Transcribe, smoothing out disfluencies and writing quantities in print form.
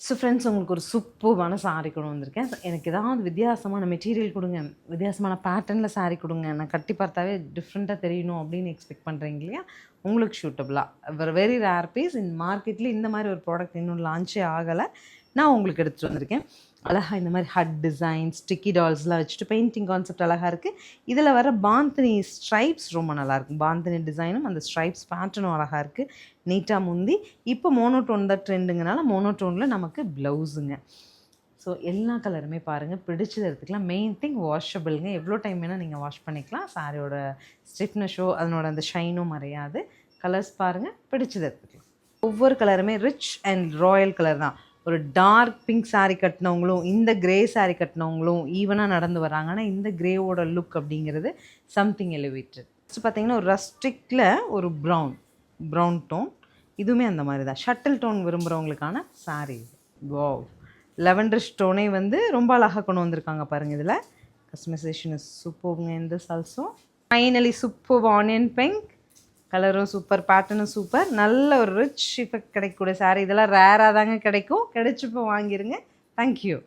So friends, உங்களுக்கு ஒரு சூப்பர்பான சாரீ கொண்டு வந்திருக்கேன். எனக்கு ஏதாவது வித்தியாசமான மெட்டீரியல் கொடுங்க, வித்தியாசமான பேட்டர்னில் சாரீ கொடுங்க, நான் கட்டி பார்த்தாவே டிஃப்ரெண்ட்டாக தெரியணும் அப்படின்னு எக்ஸ்பெக்ட் பண்ணுறீங்க இல்லையா? உங்களுக்கு சூட்டபுளாக வெரி ரேர் பீஸ். இந்த மார்க்கெட்டில் இந்த மாதிரி ஒரு ப்ராடக்ட் இன்னும் லான்ச்சே ஆகலை. நான் உங்களுக்கு எடுத்துகிட்டு வந்திருக்கேன். அழகாக இந்த மாதிரி ஹட் டிசைன், ஸ்டிக்கி டால்ஸ்லாம் வச்சுட்டு பெயிண்டிங் கான்செப்ட் அழகாக இருக்குது. இதில் வர பாந்தினி ஸ்ட்ரைப்ஸ் ரொம்ப நல்லாயிருக்கும். பாந்தினி டிசைனும் அந்த ஸ்ட்ரைப்ஸ் பேட்டர்னும் அழகாக இருக்குது. நீட்டாக முந்தி. இப்போ மோனோடோன் தான் ட்ரெண்டுங்கனால மோனோடோனில் நமக்கு ப்ளவுஸுங்க. ஸோ எல்லா கலருமே பாருங்கள், பிடிச்சது எடுத்துக்கலாம். மெயின் திங் வாஷபிளுங்க. எவ்வளோ டைம் வேணால் நீங்கள் வாஷ் பண்ணிக்கலாம். சாரியோட ஸ்டிஃப்னஸோ அதனோட அந்த ஷைனும் மறையாது. கலர்ஸ் பாருங்கள், பிடிச்சது எடுத்துக்கலாம். ஒவ்வொரு கலருமே ரிச் அண்ட் ராயல் கலர் தான். ஒரு டார்க் பிங்க் சாரீ கட்டினவங்களும் இந்த கிரே சாரீ கட்டினவங்களும் ஈவனாக நடந்து வராங்க. ஆனால் இந்த கிரேவோட லுக் அப்படிங்கிறது சம்திங் எலிவேட்டட். ஸோ பார்த்தீங்கன்னா ஒரு ரஸ்டிக்கில் ஒரு ப்ரௌன் டோன், இதுவுமே அந்த மாதிரி தான். ஷட்டில் டோன் விரும்புகிறவங்களுக்கான சாரீ. வாவ், லெவண்டர் ஸ்டோனே வந்து ரொம்ப அழகாக கொண்டு வந்திருக்காங்க பாருங்கள். இதில் கஸ்டமைசேஷன் இஸ் சூப்பர்ங்க. இந்த also finally super onion pink கலரும் சூப்பர், பேட்டர்னும் சூப்பர். நல்ல ஒரு ரிச் எஃபெக்ட் கிடைக்கக்கூடிய சாரீ. இதெல்லாம் ரேராக தாங்க கிடைக்கும். கிடைச்சப்போ வாங்கிடுங்க. தேங்க்யூ.